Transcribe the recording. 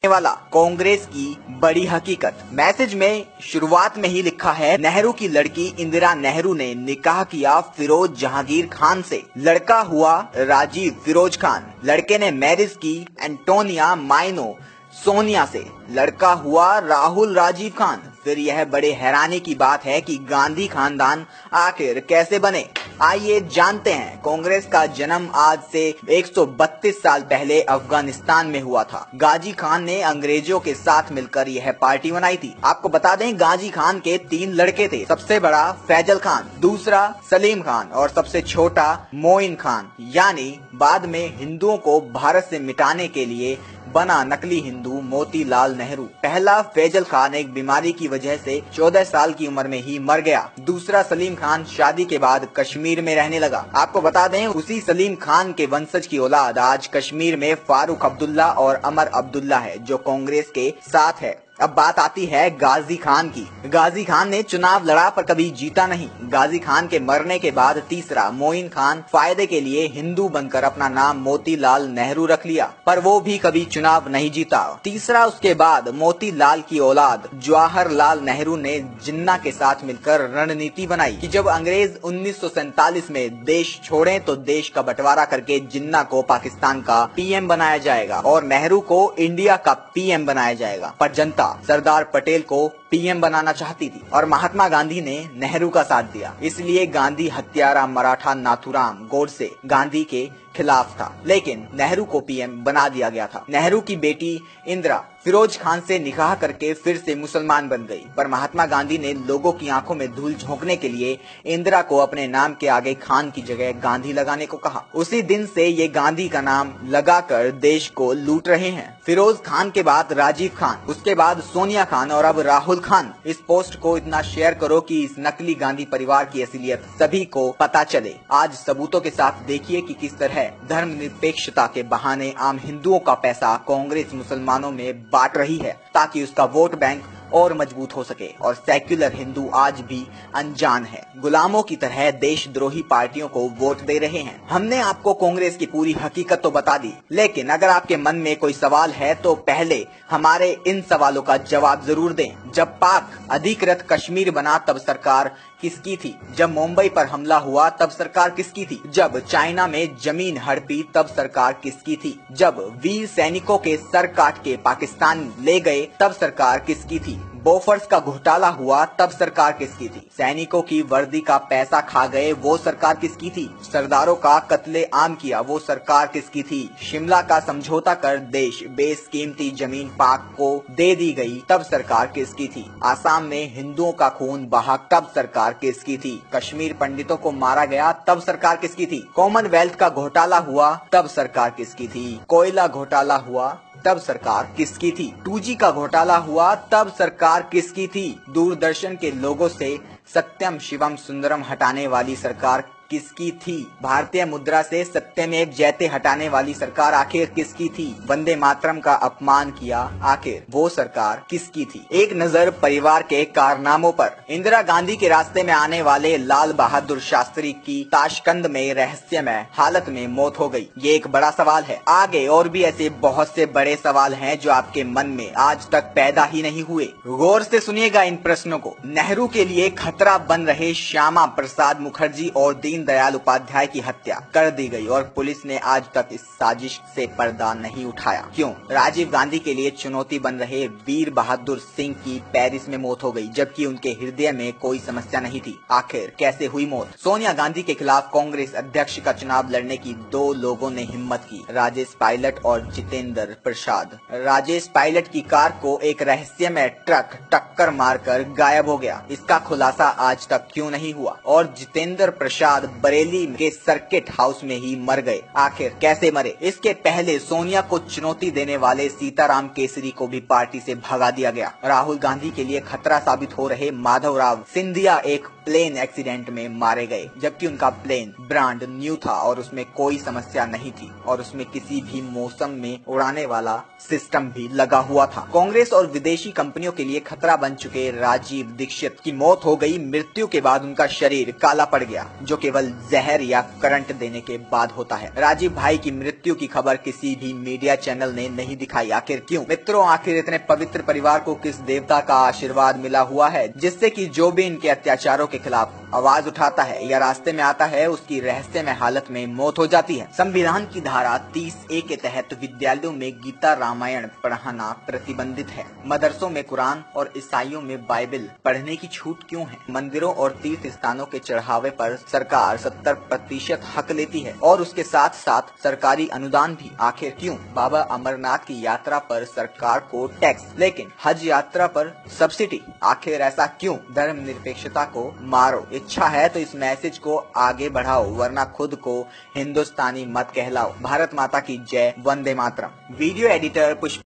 वाला कांग्रेस की बड़ी हकीकत। मैसेज में शुरुआत में ही लिखा है, नेहरू की लड़की इंदिरा नेहरू ने निकाह किया फिरोज जहांगीर खान से, लड़का हुआ राजीव फिरोज खान। लड़के ने मैरिज की एंटोनिया माइनो सोनिया से, लड़का हुआ राहुल राजीव खान। फिर यह बड़े हैरानी की बात है कि गांधी खानदान आखिर कैसे बने। आइए जानते हैं। कांग्रेस का जन्म आज से 132 साल पहले अफगानिस्तान में हुआ था। गाजी खान ने अंग्रेजों के साथ मिलकर यह पार्टी बनाई थी। आपको बता दें, गाजी खान के 3 लड़के थे। सबसे बड़ा फैजल खान, दूसरा सलीम खान और सबसे छोटा मोइन खान, यानी बाद में हिंदुओं को भारत से मिटाने के लिए बना नकली हिंदू मोतीलाल नेहरू। पहला फैजल खान एक बीमारी की वजह से 14 साल की उम्र में ही मर गया। दूसरा सलीम खान शादी के बाद कश्मीर में रहने लगा। आपको बता दें, उसी सलीम खान के वंशज की औलाद आज कश्मीर में फारूक अब्दुल्ला और अमर अब्दुल्ला है, जो कांग्रेस के साथ है। अब बात आती है गाजी खान की। गाजी खान ने चुनाव लड़ा पर कभी जीता नहीं। गाजी खान के मरने के बाद तीसरा मोइन खान फायदे के लिए हिंदू बनकर अपना नाम मोतीलाल नेहरू रख लिया, पर वो भी कभी चुनाव नहीं जीता। तीसरा उसके बाद मोतीलाल की औलाद जवाहरलाल नेहरू ने जिन्ना के साथ मिलकर रणनीति बनाई कि जब अंग्रेज 1947 में देश छोड़े तो देश का बंटवारा करके जिन्ना को पाकिस्तान का पीएम बनाया जाएगा और नेहरू को इंडिया का पीएम बनाया जाएगा। पर जनता सरदार पटेल को पीएम बनाना चाहती थी और महात्मा गांधी ने नेहरू का साथ दिया। इसलिए गांधी हत्यारा मराठा नाथूराम गोडसे गांधी के खिलाफ था, लेकिन नेहरू को पीएम बना दिया गया था। नेहरू की बेटी इंदिरा फिरोज खान से निकाह करके फिर से मुसलमान बन गई, पर महात्मा गांधी ने लोगों की आंखों में धूल झोंकने के लिए इंदिरा को अपने नाम के आगे खान की जगह गांधी लगाने को कहा। उसी दिन से ये गांधी का नाम लगाकर देश को लूट रहे हैं। फिरोज खान के बाद राजीव खान, उसके बाद सोनिया खान और अब राहुल खान। इस पोस्ट को इतना शेयर करो कि इस नकली गांधी परिवार की असलियत सभी को पता चले। आज सबूतों के साथ देखिए कि किस तरह धर्मनिरपेक्षता के बहाने आम हिंदुओं का पैसा कांग्रेस मुसलमानों में बांट रही है, ताकि उसका वोट बैंक और मजबूत हो सके। और सेक्युलर हिंदू आज भी अनजान है, गुलामों की तरह देशद्रोही पार्टियों को वोट दे रहे हैं। हमने आपको कांग्रेस की पूरी हकीकत तो बता दी, लेकिन अगर आपके मन में कोई सवाल है तो पहले हमारे इन सवालों का जवाब जरूर दें। जब पाक अधिकृत कश्मीर बना तब सरकार किसकी थी? जब मुंबई पर हमला हुआ तब सरकार किसकी थी? जब चाइना में जमीन हड़पी तब सरकार किसकी थी? जब वीर सैनिकों के सर काट के पाकिस्तान ले गए तब सरकार किसकी थी? बोफर्स का घोटाला हुआ तब सरकार किसकी थी? सैनिकों की वर्दी का पैसा खा गए वो सरकार किसकी थी? सरदारों का कत्ले आम किया वो सरकार किसकी थी? शिमला का समझौता कर देश बेशकीमती जमीन पाक को दे दी गई तब सरकार किसकी थी? आसाम में हिंदुओं का खून बहा तब सरकार किसकी थी? कश्मीर पंडितों को मारा गया तब सरकार किसकी थी? कॉमनवेल्थ का घोटाला हुआ तब सरकार किसकी थी? कोयला घोटाला हुआ तब सरकार किसकी थी? 2G का घोटाला हुआ तब सरकार किसकी थी? दूरदर्शन के लोगों से सत्यम शिवम सुंदरम हटाने वाली सरकार किसकी थी? भारतीय मुद्रा से सत्यमेव जयते हटाने वाली सरकार आखिर किसकी थी? वंदे मातरम का अपमान किया, आखिर वो सरकार किसकी थी? एक नजर परिवार के कारनामों पर। इंदिरा गांधी के रास्ते में आने वाले लाल बहादुर शास्त्री की ताशकंद में रहस्यमय हालत में मौत हो गई। ये एक बड़ा सवाल है। आगे और भी ऐसे बहुत से बड़े सवाल हैं जो आपके मन में आज तक पैदा ही नहीं हुए। गौर से सुनिएगा इन प्रश्नों को। नेहरू के लिए खतरा बन रहे श्यामा प्रसाद मुखर्जी और दीनदयाल उपाध्याय की हत्या कर दी गई और पुलिस ने आज तक इस साजिश से पर्दा नहीं उठाया। क्यों? राजीव गांधी के लिए चुनौती बन रहे वीर बहादुर सिंह की पेरिस में मौत हो गई, जबकि उनके हृदय में कोई समस्या नहीं थी। आखिर कैसे हुई मौत? सोनिया गांधी के खिलाफ कांग्रेस अध्यक्ष का चुनाव लड़ने की 2 लोगों ने हिम्मत की, राजेश पायलट और जितेंद्र प्रसाद। राजेश पायलट की कार को एक रहस्यमय ट्रक टक्कर मारकर गायब हो गया। इसका खुलासा आज तक क्यों नहीं हुआ? और जितेंद्र प्रसाद बरेली के सर्किट हाउस में ही मर गए। आखिर कैसे मरे? इसके पहले सोनिया को चुनौती देने वाले सीताराम केसरी को भी पार्टी से भगा दिया गया। राहुल गांधी के लिए खतरा साबित हो रहे माधवराव सिंधिया एक प्लेन एक्सीडेंट में मारे गए, जबकि उनका प्लेन ब्रांड न्यू था और उसमें कोई समस्या नहीं थी और उसमें किसी भी मौसम में उड़ाने वाला सिस्टम भी लगा हुआ था। कांग्रेस और विदेशी कंपनियों के लिए खतरा बन चुके राजीव दीक्षित की मौत हो गई। मृत्यु के बाद उनका शरीर काला पड़ गया, जो केवल जहर या करंट देने के बाद होता है। राजीव भाई की मृत्यु की खबर किसी भी मीडिया चैनल ने नहीं दिखाई। आखिर क्यों? मित्रों, आखिर इतने पवित्र परिवार को किस देवता का आशीर्वाद मिला हुआ है जिससे कि जो भी इनके अत्याचारों के खिलाफ आवाज उठाता है या रास्ते में आता है उसकी रहस्यमय हालत में मौत हो जाती है। संविधान की धारा 30A के तहत विद्यालयों में गीता रामायण पढ़ाना प्रतिबंधित है। मदरसों में कुरान और ईसाइयों में बाइबल पढ़ने की छूट क्यों है? मंदिरों और तीर्थ स्थानों के चढ़ावे पर सरकार 70% हक लेती है और उसके साथ साथ सरकारी अनुदान भी। आखिर क्यों? बाबा अमरनाथ की यात्रा पर सरकार को टैक्स, लेकिन हज यात्रा पर सब्सिडी। आखिर ऐसा क्यों? धर्मनिरपेक्षता को मारो। इच्छा है तो इस मैसेज को आगे बढ़ाओ, वरना खुद को हिंदुस्तानी मत कहलाओ। भारत माता की जय। वंदे मातरम। वीडियो एडिटर पुष्प